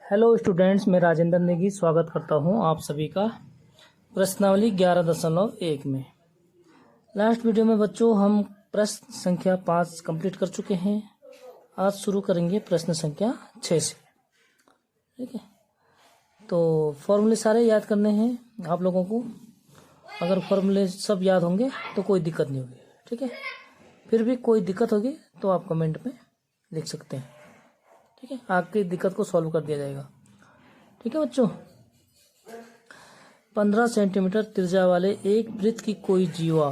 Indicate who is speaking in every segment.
Speaker 1: Hello students, मैं राजेंद्र नेगी स्वागत करता हूं आप सभी का प्रश्नावली 11.1 में। लास्ट वीडियो में बच्चों हम प्रश्न संख्या 5 कंप्लीट कर चुके हैं। आज शुरू करेंगे प्रश्न संख्या 6 से। ठीक है, तो फॉर्मूले सारे याद करने हैं आप लोगों को। अगर फॉर्मूले सब याद होंगे तो कोई दिक्कत नहीं होगी। ठीक है, फिर भी कोई दिक्कत होगी तो आप कमेंट में लिख सकते हैं। ठीक है, आपकी दिक्कत को सॉल्व कर दिया जाएगा। ठीक है बच्चों, 15 सेंटीमीटर त्रिज्या वाले एक वृत्त की कोई जीवा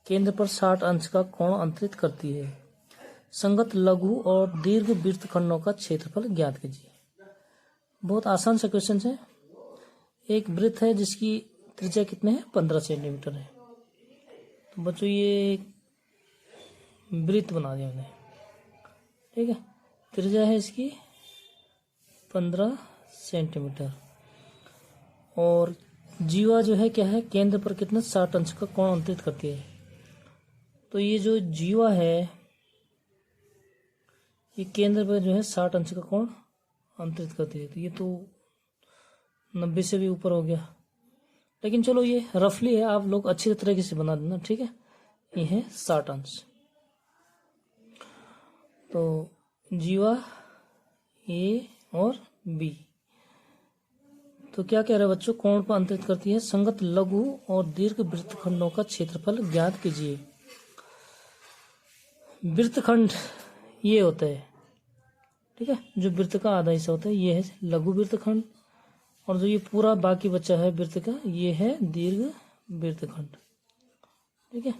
Speaker 1: केंद्र पर 60 अंश का कोण अंतरित करती है। संगत लघु और दीर्घ वृत्तखंडों का क्षेत्रफल ज्ञात कीजिए। बहुत आसान सा क्वेश्चन है। एक वृत्त है जिसकी त्रिज्या कितने है, 15 सेंटीमीटर है। तो बच्चों ये वृत्त बना दिया मैंने। ठीक है, त्रिज्या है इसकी 15 सेंटीमीटर और जीवा जो है क्या है, केंद्र पर कितना 60 अंश का कोण अंतरित करती है। तो ये जो जीवा है ये केंद्र पर जो है 60 अंश का कोण अंतरित करती है। तो ये तो 90 से भी ऊपर हो गया, लेकिन चलो ये रफली है, आप लोग अच्छी तरीके से बना देना। ठीक है, ये है 60 अंश। तो जीवा ए और बी, तो क्या कह रहे हैं बच्चों, कोण पर अंतरित करती है। संगत लघु और दीर्घ वृत्तखंडों का क्षेत्रफल ज्ञात कीजिए। वृत्तखंड ये होता है, ठीक है, जो वृत्त का आधा हिस्सा होता है ये है लघु वृत्तखंड, और जो ये पूरा बाकी बचा है वृत्त का ये है दीर्घ वृत्तखंड। ठीक है,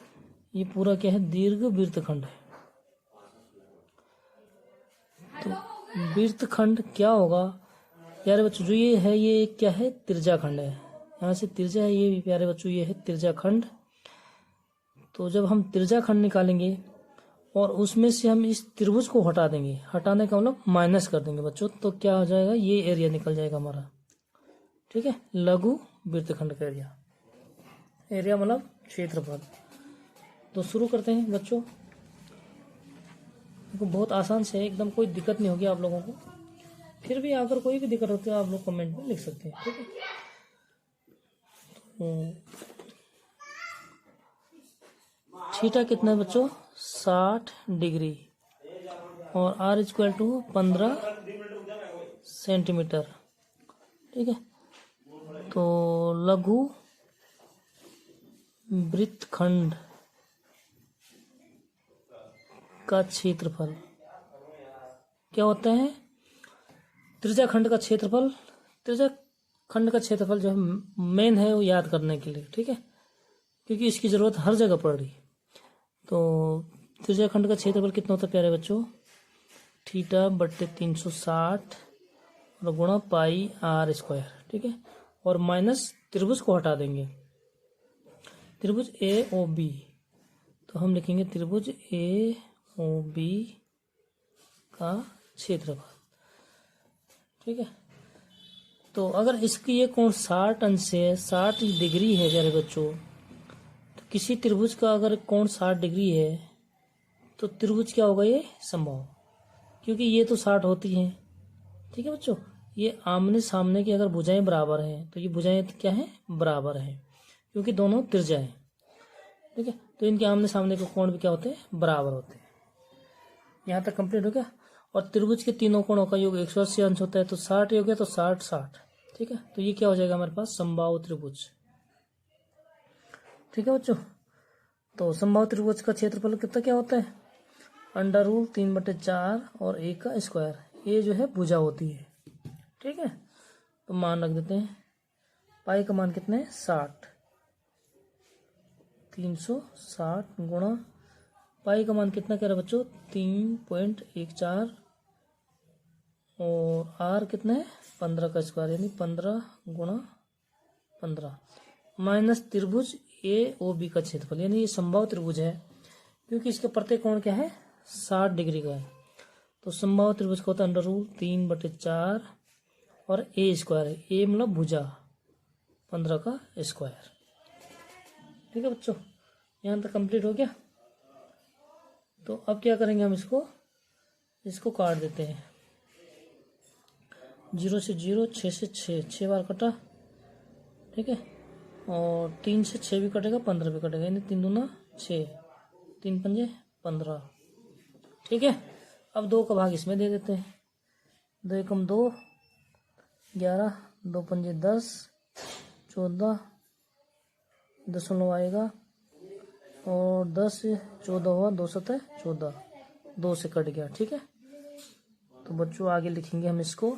Speaker 1: ये पूरा क्या है, दीर्घ वृत्तखंड है। तो वृत्तखंड क्या होगा प्यारे बच्चों, जो ये है ये क्या है, त्रिज्या खंड है। यहाँ से त्रिज्या है ये प्यारे बच्चों, ये है त्रिज्या खंड। तो जब हम त्रिज्या खंड निकालेंगे और उसमें से हम इस त्रिभुज को हटा देंगे, हटाने का मतलब माइनस कर देंगे बच्चों, तो क्या हो जाएगा, ये एरिया निकल जाएगा हमारा। ठीक है, लघु वृत्तखंड का एरिया, एरिया मतलब क्षेत्रफल। तो शुरू करते हैं बच्चों, बहुत आसान से है एकदम, कोई दिक्कत नहीं होगी आप लोगों को। फिर भी अगर कोई भी दिक्कत होती है आप लोग कमेंट में लिख सकते हैं। ठीक है, थीटा कितना है बच्चों, 60 डिग्री, और r इक्वल टू 15 सेंटीमीटर। ठीक है, तो लघु वृत्तखंड का क्षेत्रफल क्या होता है, त्रिज्या खंड का क्षेत्रफल। त्रिज्या खंड का क्षेत्रफल जो है मेन है वो याद करने के लिए। ठीक है, क्योंकि इसकी जरूरत हर जगह पड़ रही। तो त्रिज्या खंड का क्षेत्रफल कितना होता है प्यारे बच्चों, थीटा बट्टे 360 और गुणा पाई r स्क्वायर। ठीक है, और माइनस त्रिभुज को हटा देंगे, त्रिभुज ए ओ बी, तो हम लिखेंगे त्रिभुज ए ओ बी का क्षेत्रफल। ठीक है, तो अगर इसकी ये कोण 60 अंश से 60 डिग्री है प्यारे बच्चों, तो किसी त्रिभुज का अगर कोण 60 डिग्री है तो त्रिभुज क्या होगा, ये समबाहु, क्योंकि ये तो 60 होती हैं। ठीक है बच्चों, ये आमने सामने की अगर भुजाएं बराबर हैं तो ये भुजाएं क्या है, बराबर हैं, क्योंकि दोनों त्रिज्या हैं। ठीक है, तो इनके आमने सामने के कोण भी क्या होते हैं, बराबर होते हैं। यहाँ तक कंप्लीट हो गया। और त्रिभुज के तीनों कोणों का योग 180 अंश होता है, तो 60 हो गया, तो 60 60। ठीक है, तो ये क्या हो जाएगा हमारे पास, समबाहु त्रिभुज। ठीक है बच्चों, तो समबाहु त्रिभुज का क्षेत्रफल कितना क्या होता है, अंडर रूट 3/4 और 1 का स्क्वायर, ये जो है भुजा होती है। ठीक है, तो मान रख देते हैं, पाई का मान कितना है, 60, 360 गुणा पाई का मान कितना कह रहा है बच्चों, 3.14, और r कितना है, 15 का स्क्वायर, यानी 15 गुणा 15, माइनस त्रिभुज ए ओ बी का क्षेत्रफल, यानी ये समबाहु त्रिभुज है, क्योंकि इसका प्रत्येक कोण क्या है, 60 डिग्री का है। तो समबाहु त्रिभुज का होता है अंडर रूट 3/4 और ए स्क्वायर है, ए मतलब भुजा, 15 का स्क्वायर। ठीक है बच्चों, यहाँ तक कंप्लीट हो गया। तो अब क्या करेंगे हम, इसको काट देते हैं। 0 से 0, 6 से 6, 6 बार कटा, ठीक है। और 3 से 6 भी कटेगा, 15 भी कटेगा, यानी 3 दूना 6, 3 पंजे 15, ठीक है। अब 2 का भाग इसमें दे देते हैं, 2 एकम 2, 11, 2 पंजे 10, 14 दशमलव आएगा, और 10 से 14 हुआ, 2 सतह 14, 2 से कट गया, ठीक है। तो बच्चों आगे लिखेंगे हम इसको,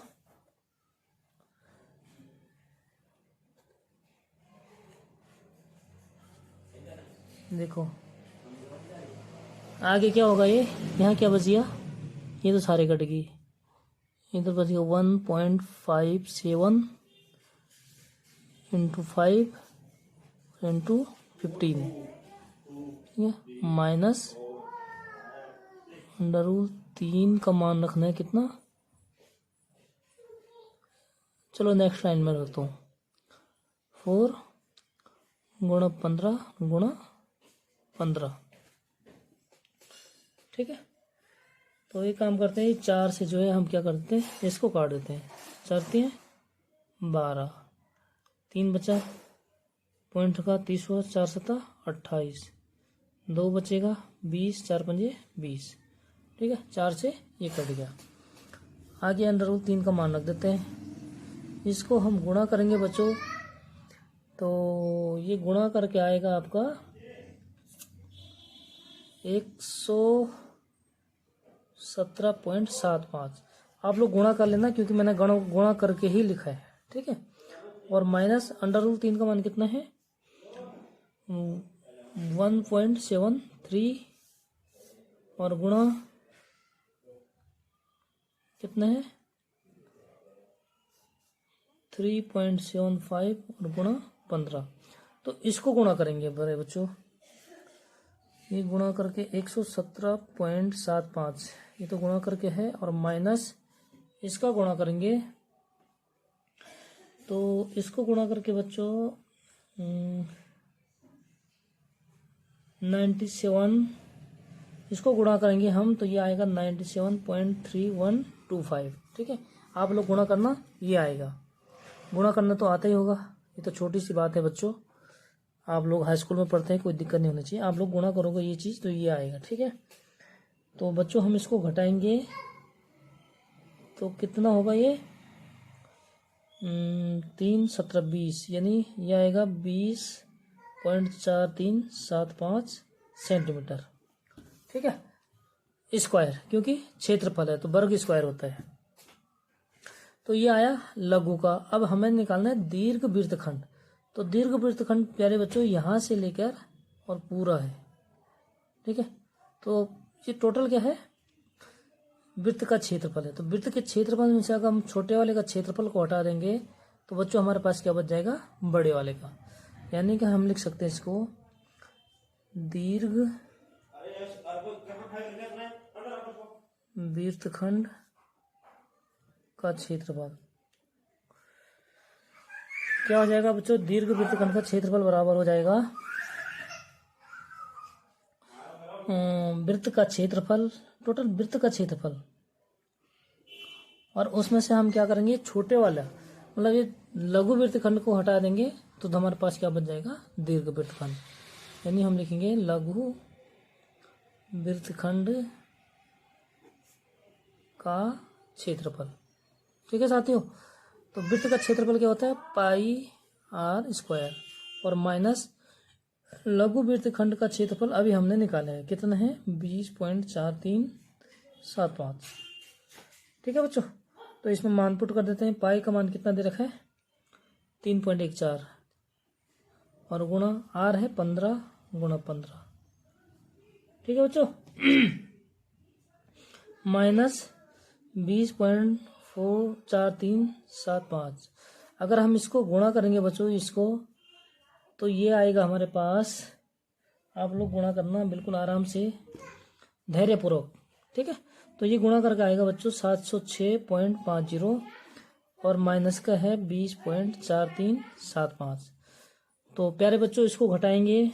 Speaker 1: देखो आगे क्या होगा, ये यहाँ क्या बच गया, ये तो सारे कट गई, इधर बच गया 1.57 इंटू 5 इंटू 15, ठीक है, माइनस √3 का मान रखना है कितना, चलो नेक्स्ट लाइन में रखता हूँ, 4 गुणा 15 गुणा 15, ठीक है। तो ये काम करते हैं, 4 से जो है हम क्या करते हैं, इसको काट देते हैं, 4 3 12, 3 बचा, पॉइंट का 30 हुआ, 4 7 28, 2 बचेगा 20, 4 पंजे 20, ठीक है। 4 से ये कट गया। आगे √3 का मान रख देते हैं, इसको हम गुणा करेंगे बच्चों, तो ये गुणा करके आएगा आपका 117.75। आप लोग गुणा कर लेना, क्योंकि मैंने गुणा करके ही लिखा है, ठीक है। और माइनस √3 का मान कितना है, 1.73, और गुणा कितना है 3.75, और गुणा 15। तो इसको गुणा करेंगे बड़े बच्चों, ये गुणा करके 117.75, ये तो गुणा करके है, और माइनस इसका गुणा करेंगे, तो इसको गुणा करके बच्चों 97, इसको गुणा करेंगे हम, तो ये आएगा 97.3125, ठीक है। आप लोग गुणा करना, ये आएगा, गुणा करना तो आता ही होगा, ये तो छोटी सी बात है बच्चों, आप लोग हाई स्कूल में पढ़ते हैं, कोई दिक्कत नहीं होनी चाहिए, आप लोग गुणा करोगे ये चीज़ तो ये आएगा, ठीक है। तो बच्चों हम इसको घटाएंगे, तो कितना होगा ये 3 17 20, यानी ये आएगा 20.4375 सेंटीमीटर, ठीक है, स्क्वायर, क्योंकि क्षेत्रफल है तो वर्ग स्क्वायर होता है। तो ये आया लघु का। अब हमें निकालना है दीर्घ वृत्तखंड। तो दीर्घ वृत्तखंड प्यारे बच्चों यहाँ से लेकर और पूरा है, ठीक है। तो ये टोटल क्या है, वृत्त का क्षेत्रफल है। तो वृत्त के क्षेत्रफल में से अगर हम छोटे वाले का क्षेत्रफल को हटा देंगे तो बच्चों हमारे पास क्या बच जाएगा, बड़े वाले का। यानी कि हम लिख सकते हैं इसको दीर्घ वृत्तखंड का क्षेत्रफल क्या हो जाएगा बच्चों, दीर्घ वृत्तखंड का क्षेत्रफल बराबर हो जाएगा वृत्त का क्षेत्रफल, टोटल वृत्त का क्षेत्रफल, और उसमें से हम क्या करेंगे, छोटे वाला मतलब ये लघु वृत्तखंड को हटा देंगे तो हमारे पास क्या बच जाएगा, दीर्घ वृत्तखंड। यानी हम लिखेंगे लघु वृत्तखंड का क्षेत्रफल, ठीक है साथियों। तो वृत्त का क्षेत्रफल क्या होता है, πr², और माइनस लघु वृत्तखंड का क्षेत्रफल अभी हमने निकाला है, कितना है 20.4375, ठीक है बच्चों। तो इसमें मान पुट कर देते हैं, पाई का मान कितना दे रखा है 3.14, और गुणा आर है 15 गुणा 15, ठीक है बच्चों। माइनस 20.44375, अगर हम इसको गुणा करेंगे बच्चों इसको, तो ये आएगा हमारे पास, आप लोग गुणा करना बिल्कुल आराम से धैर्यपूर्वक, ठीक है। तो ये गुणा करके आएगा बच्चों 706.50, और माइनस का है 20.4375। तो प्यारे बच्चों इसको घटाएंगे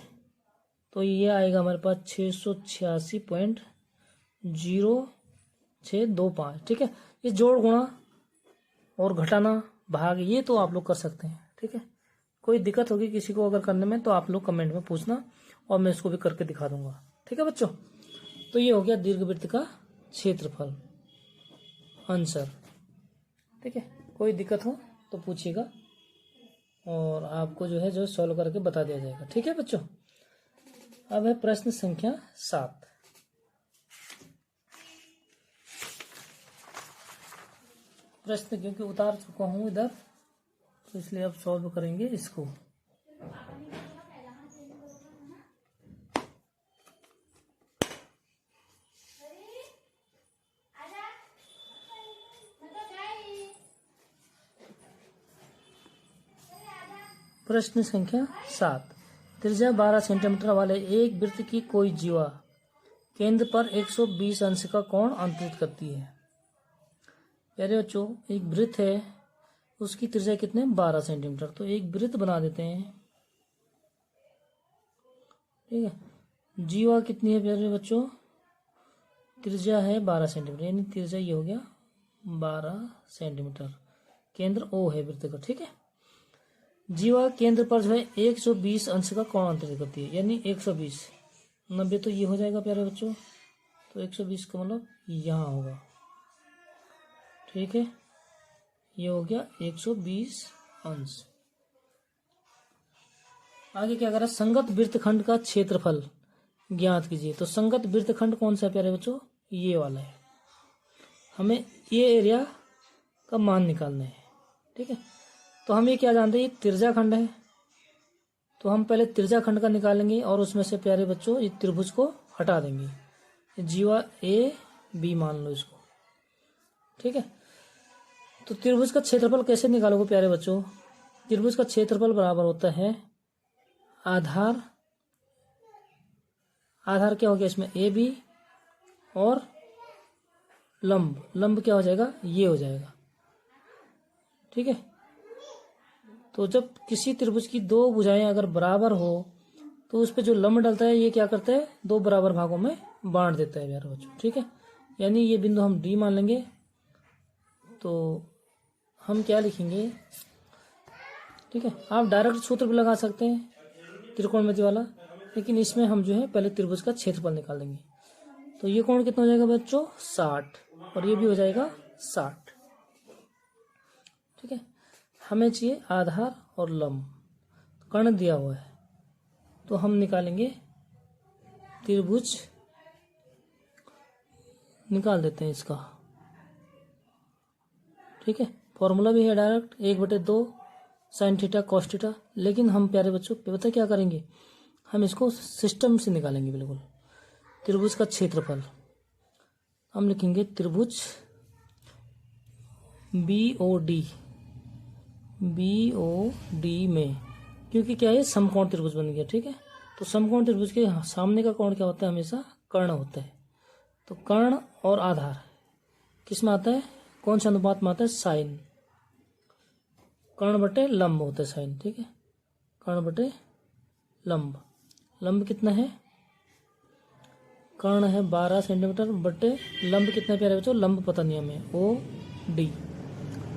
Speaker 1: तो ये आएगा हमारे पास 686.0625, ठीक है। ये जोड़ गुणा और घटाना भाग ये तो आप लोग कर सकते हैं, ठीक है। कोई दिक्कत होगी किसी को अगर करने में तो आप लोग कमेंट में पूछना और मैं इसको भी करके दिखा दूंगा, ठीक है बच्चों। तो ये हो गया दीर्घवृत्त का क्षेत्रफल आंसर, ठीक है। कोई दिक्कत हो तो पूछिएगा और आपको जो है जो सॉल्व करके बता दिया जाएगा, ठीक है बच्चों। अब है प्रश्न संख्या 7। प्रश्न क्योंकि उतार चुका हूं इधर तो इसलिए अब सॉल्व करेंगे इसको। प्रश्न संख्या 7। त्रिज्या 12 सेंटीमीटर वाले एक वृत्त की कोई जीवा केंद्र पर 120 अंश का कोण अंतरित करती है। प्यारे बच्चों, एक वृत्त है, उसकी त्रिज्या कितने 12 सेंटीमीटर। तो एक वृत्त बना देते हैं, ठीक है। जीवा कितनी है प्यारे बच्चों, त्रिज्या है 12 सेंटीमीटर, यानी त्रिज्या ये हो गया 12 सेंटीमीटर। केंद्र ओ है वृत्त का, ठीक है। जीवा केंद्र पर जो है 120 अंश का कोण अंतरित करती है, यानी 120 90 तो ये हो जाएगा प्यारे बच्चों। तो 120 का मतलब यहाँ होगा, ठीक है। ये हो गया 120 अंश। आगे क्या करा, संगत वृत्तखंड का क्षेत्रफल ज्ञात कीजिए। तो संगत वृत्तखंड कौन सा है प्यारे बच्चों, ये वाला है। हमें ये एरिया का मान निकालना है, ठीक है। तो हम ये क्या जानते हैं, ये त्रिज्या खंड है, तो हम पहले त्रिज्या खंड का निकालेंगे और उसमें से प्यारे बच्चों ये त्रिभुज को हटा देंगे। जीवा ए बी मान लो इसको, ठीक है। तो त्रिभुज का क्षेत्रफल कैसे निकालोगे प्यारे बच्चों, त्रिभुज का क्षेत्रफल बराबर होता है आधार, आधार क्या हो गया इसमें ए बी, और लंब, लंब क्या हो जाएगा ये हो जाएगा, ठीक है। तो जब किसी त्रिभुज की दो भुजाएं अगर बराबर हो तो उस पे जो लंब डलता है ये क्या करता है, दो बराबर भागों में बांट देता है प्यारे बच्चों, ठीक है। यानी ये बिंदु हम डी मान लेंगे। तो हम क्या लिखेंगे, ठीक है। आप डायरेक्ट सूत्र भी लगा सकते हैं त्रिकोणमिति वाला, लेकिन इसमें हम जो है पहले त्रिभुज का क्षेत्रफल निकाल देंगे। तो ये कोण कितना हो जाएगा बच्चों 60, और ये भी हो जाएगा 60, ठीक है। हमें चाहिए आधार और लंब, कर्ण दिया हुआ है, तो हम निकालेंगे त्रिभुज, निकाल देते हैं इसका, ठीक है। फॉर्मूला भी है direct 1/2 sine theta cos theta, लेकिन हम प्यारे बच्चों पता क्या करेंगे, हम इसको सिस्टम से निकालेंगे बिल्कुल। त्रिभुज का क्षेत्रफल हम लिखेंगे त्रिभुज BOD में, क्योंकि क्या है समकोण त्रिभुज बन गया, ठीक है। तो समकोण त्रिभुज के सामने का कोण क्या होता है, हमेशा कर्ण होता है। तो कर्ण और आधार किस में आता है, कौन सा अनुपात में आता है, साइन, कर्ण बटे लंब होता है साइन, ठीक है। कर्ण बटे लंब, लंब कितना है, कर्ण है 12 सेंटीमीटर बटे लंब कितना प्यारे बच्चों, लंब पता नहीं हमें, OD,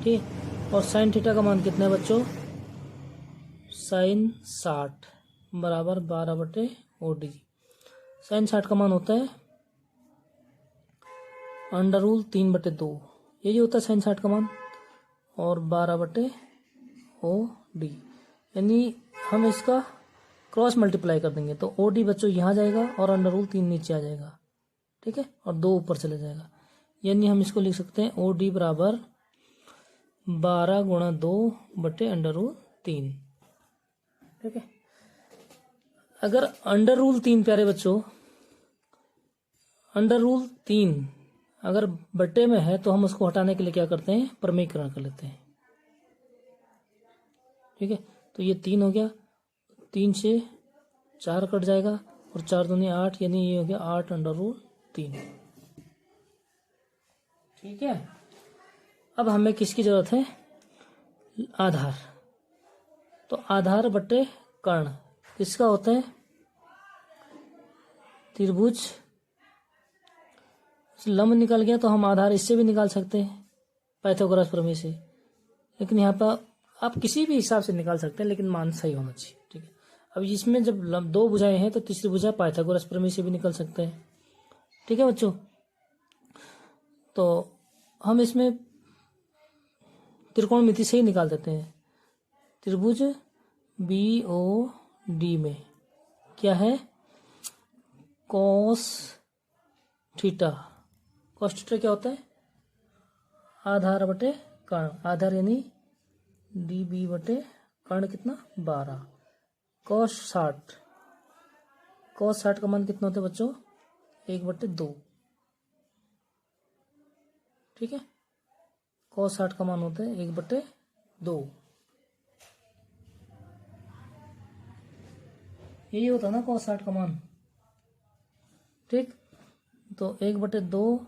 Speaker 1: ठीक है। और साइन थीटा का मान कितना है बच्चों, साइन 60 बराबर 12/OD। साइन 60 का मान होता है √3/2, यही होता है साइन 60 का मान, और 12/OD, यानी हम इसका क्रॉस मल्टीप्लाई कर देंगे। तो OD बच्चों यहाँ जाएगा और √3 नीचे आ जाएगा, ठीक है, और 2 ऊपर चले जाएगा। यानी हम इसको लिख सकते हैं OD बराबर 12 × 2/√3, ठीक है। अगर √3 प्यारे बच्चों, √3 अगर बट्टे में है तो हम उसको हटाने के लिए क्या करते हैं, प्रमेयीकरण कर लेते हैं, ठीक है। तो ये 3 हो गया, 3 से 4 कट जाएगा और 4 दूनी 8, यानी ये हो गया 8/3, ठीक है। अब हमें किसकी जरूरत है, आधार। तो आधार बटे कर्ण किसका होता है, त्रिभुज, लंब निकल गया तो हम आधार इससे भी निकाल सकते हैं पाइथागोरस प्रमेय से। लेकिन यहाँ पर आप किसी भी हिसाब से निकाल सकते हैं, लेकिन मान सही होना चाहिए। ठीक है, अब इसमें जब दो भुजाएं हैं तो तीसरी भुजा पाइथागोरस प्रमेय से भी निकल सकते हैं। ठीक है बच्चों, तो हम इसमें त्रिकोणमिति से ही निकाल देते हैं। त्रिभुज BOD में क्या है, कॉस थीटा। कॉस थीटा क्या होता है, आधार बटे कर्ण, आधार यानी DB बटे कर्ण कितना 12। कॉस 60, कॉस 60 का मान कितना होता है बच्चों 1/2। ठीक है, कॉस 60 का मान होता है 1/2। यही होता है ना कॉस 60 का मान। ठीक, तो 1/2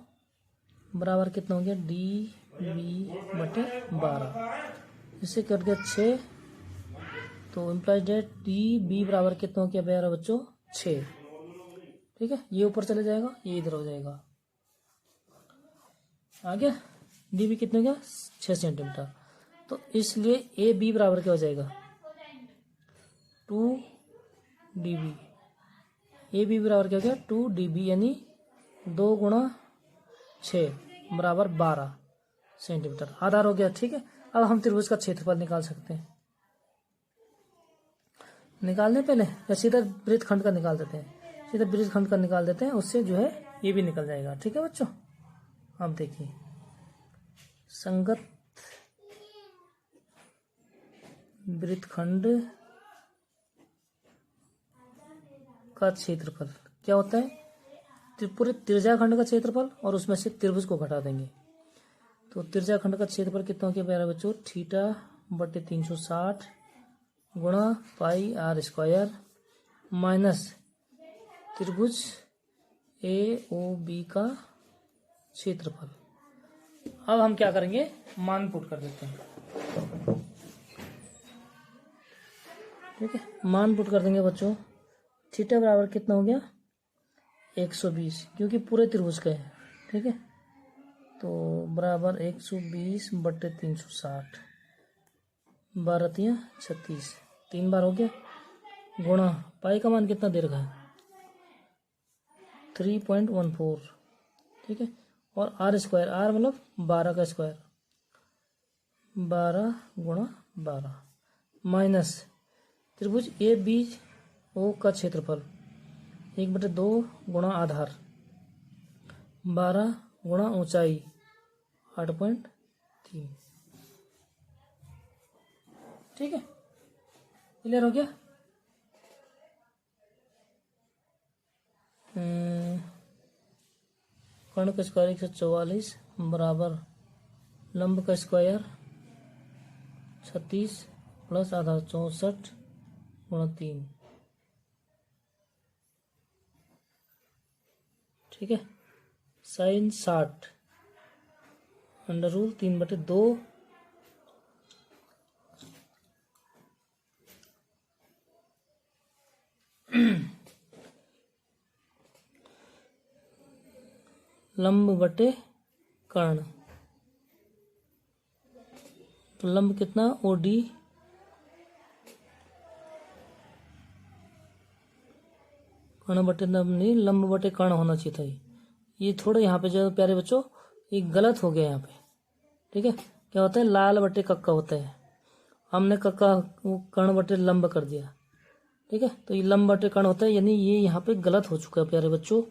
Speaker 1: बराबर कितना हो गया DB/12। इससे कट गया 6, तो इम्प्लाइज डेट DB बराबर कितना हो गया मेरा बच्चों 6। ठीक है, ये ऊपर चले जाएगा, ये इधर हो जाएगा। आ गया, DB कितने हो गया 6 सेंटीमीटर। तो इसलिए AB बराबर क्या हो जाएगा 2DB। AB बराबर क्या हो गया 2DB, यानी 2 × 6 बराबर 12 सेंटीमीटर आधार हो गया। ठीक है, अब हम त्रिभुज का क्षेत्रफल निकाल सकते हैं। निकालने पहले या सीधा वृत्तखंड का निकाल देते हैं, सीधा वृत्तखंड का निकाल देते हैं, उससे जो है ये भी निकल जाएगा। ठीक है बच्चों, अब देखिए संगत वृत्तखंड का क्षेत्रफल क्या होता है, पूरे त्रिज्याखंड का क्षेत्रफल, और उसमें से त्रिभुज को घटा देंगे। तो त्रिज्याखंड का क्षेत्रफल कितना हो गया प्यारे बच्चों θ/360 गुणा πr² माइनस त्रिभुज AOB का क्षेत्रफल। अब हम क्या करेंगे, मान पुट कर देते हैं। ठीक है, मान पुट कर देंगे बच्चों। थीटा बराबर कितना हो गया 120, क्योंकि पूरे त्रिभुज का है। ठीक है, तो बराबर 120/360, 12×3 = 36, 3 बार हो गया, गुणा पाई का मान कितना दे रखा है 3.14। ठीक है, और r² r मतलब 12 का स्क्वायर, 12 × 12 माइनस त्रिभुज ABO का क्षेत्रफल 1/2 गुणा आधार 12 गुणा ऊंचाई 8.3। ठीक है, क्लियर हो गया। कर्ण का स्क्वायर 144 बराबर लंब का स्क्वायर 36 प्लस आधार 64 × 3। ठीक है, साइन 60 √3/2 लंब बटे कर्ण। तो लंब कितना OD कर्ण बटे लंब नहीं, लंब बटे कर्ण होना चाहिए था। ये थोड़ा यहाँ पे जो प्यारे बच्चों ये गलत हो गया यहाँ पे। ठीक है, क्या होता है लाल बटे कक्का होता है, हमने कक्का वो कर्ण बटे लंब कर दिया। ठीक है, तो ये लंब बटे कर्ण होता है, यानी ये यहाँ पे गलत हो चुका है प्यारे बच्चों।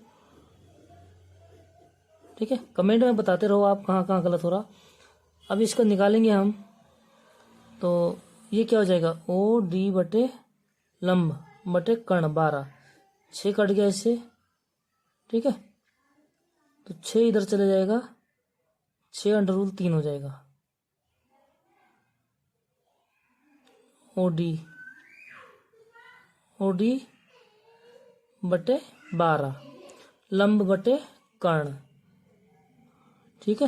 Speaker 1: ठीक है, कमेंट में बताते रहो आप कहाँ कहाँ गलत हो रहा। अब इसको निकालेंगे हम, तो ये क्या हो जाएगा OD बटे लंब बटे कर्ण 12, 6 कट गया इससे। ठीक है, तो 6 इधर चले जाएगा, 6√3 हो जाएगा। OD बटे 12 लंब बटे कर्ण। ठीक है,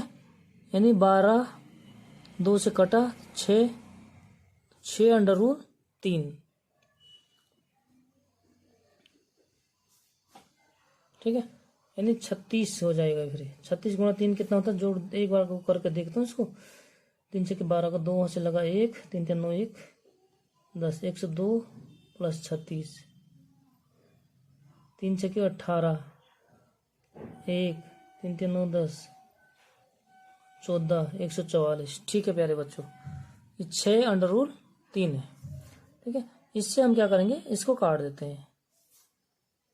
Speaker 1: यानी 12 2 से कटा 6√3। ठीक है, यानी 36 हो जाएगा। फिर 36 × 3 कितना होता है, जोड़ एक बार को करके देखता हूँ इसको। 3 छक्के 12 का 2 वहाँ से लगा 1, 3 3 9 1 10, 102 प्लस 36, 3 छक्के 18, 1 3 3 9 10 14, 144। ठीक है प्यारे बच्चों, ये 6√3 है। ठीक है, इससे हम क्या करेंगे, इसको काट देते हैं,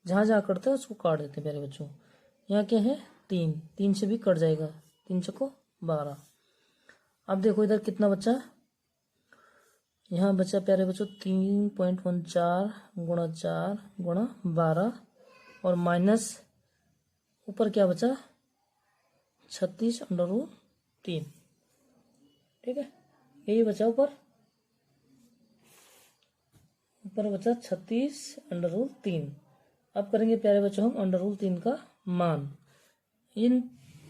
Speaker 1: जहाँ जहाँ कटता है उसको काट देते हैं प्यारे बच्चों। यहाँ क्या है 3, 3 से भी कट जाएगा, 3 छक्को 12। अब देखो इधर कितना बचा, यहाँ बचा प्यारे बच्चों 3.14 गुणा 4 गुणा 12 और माइनस ऊपर क्या बचा 36√3। ठीक है, यही बचा ऊपर बचा 36√3। अब करेंगे प्यारे बच्चों हम √3 का मान,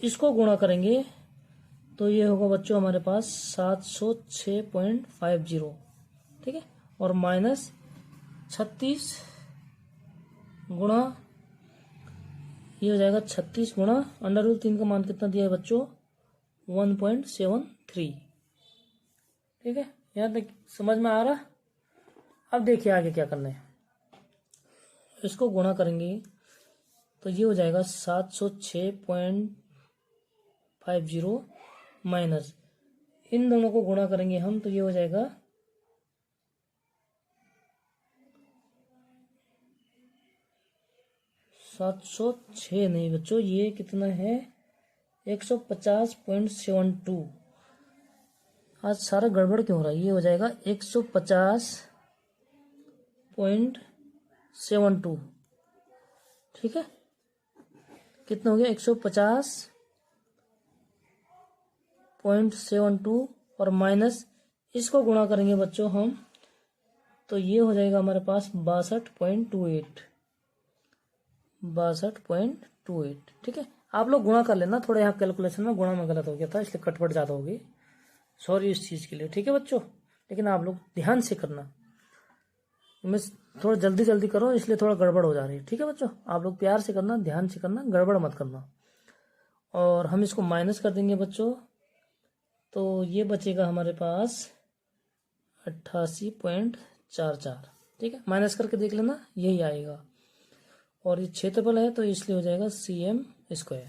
Speaker 1: इसको गुणा करेंगे तो ये होगा बच्चों हमारे पास 706.50। ठीक है, और माइनस 36 गुणा, ये हो जाएगा 36 गुणा √3 का मान कितना दिया है बच्चों 1.73। ठीक है, यहाँ तक समझ में आ रहा। अब देखिए आगे क्या करना है, इसको गुणा करेंगे तो ये हो जाएगा 706.50 माइनस इन दोनों को गुणा करेंगे हम तो ये हो जाएगा 706 नहीं बच्चों, ये कितना है 150.72। आज सारा गड़बड़ क्यों हो रहा है, ये हो जाएगा 150.72। ठीक है, कितना हो गया 150.72 और माइनस इसको गुणा करेंगे बच्चों हम तो ये हो जाएगा हमारे पास 62.28। ठीक है, आप लोग गुणा कर लेना, थोड़ा यहाँ कैलकुलेशन में गुणा में गलत हो गया था इसलिए कटपट ज़्यादा होगी, सॉरी इस चीज़ के लिए। ठीक है बच्चों, लेकिन आप लोग ध्यान से करना, मैं थोड़ा जल्दी जल्दी करो इसलिए थोड़ा गड़बड़ हो जा रही है। ठीक है बच्चों, आप लोग प्यार से करना, ध्यान से करना, गड़बड़ मत करना। और हम इसको माइनस कर देंगे बच्चों तो ये बचेगा हमारे पास 88.44। ठीक है, माइनस करके देख लेना, यही आएगा। और ये क्षेत्रफल है तो इसलिए हो जाएगा cm²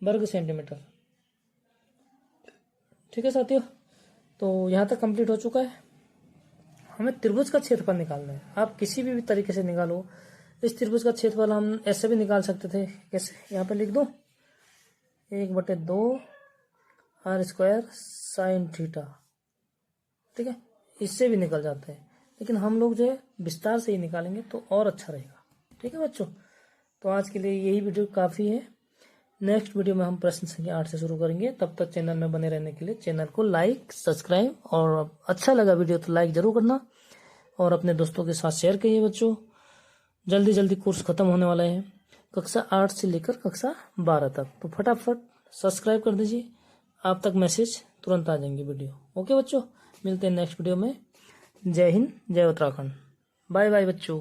Speaker 1: वर्ग सेंटीमीटर। ठीक है साथियों, तो यहाँ तक कंप्लीट हो चुका है। हमें त्रिभुज का क्षेत्रफल निकालना है, आप किसी भी तरीके से निकालो। इस त्रिभुज का क्षेत्रफल हम ऐसे भी निकाल सकते थे, कैसे, यहाँ पे लिख दो 1/2 r² sin थीटा। ठीक है, इससे भी निकल जाते हैं, लेकिन हम लोग जो है विस्तार से ही निकालेंगे तो और अच्छा रहेगा। ठीक है बच्चों, तो आज के लिए यही वीडियो काफ़ी है। नेक्स्ट वीडियो में हम प्रश्न संख्या 8 से शुरू करेंगे। तब तक चैनल में बने रहने के लिए चैनल को लाइक सब्सक्राइब, और अच्छा लगा वीडियो तो लाइक जरूर करना और अपने दोस्तों के साथ शेयर करिए। बच्चों जल्दी जल्दी कोर्स खत्म होने वाला है, कक्षा 8 से लेकर कक्षा 12 तक, तो फटाफट सब्सक्राइब कर दीजिए, आप तक मैसेज तुरंत आ जाएंगे वीडियो। ओके बच्चों, मिलते हैं नेक्स्ट वीडियो में। जय हिंद, जय उत्तराखंड, बाय बाय बच्चों।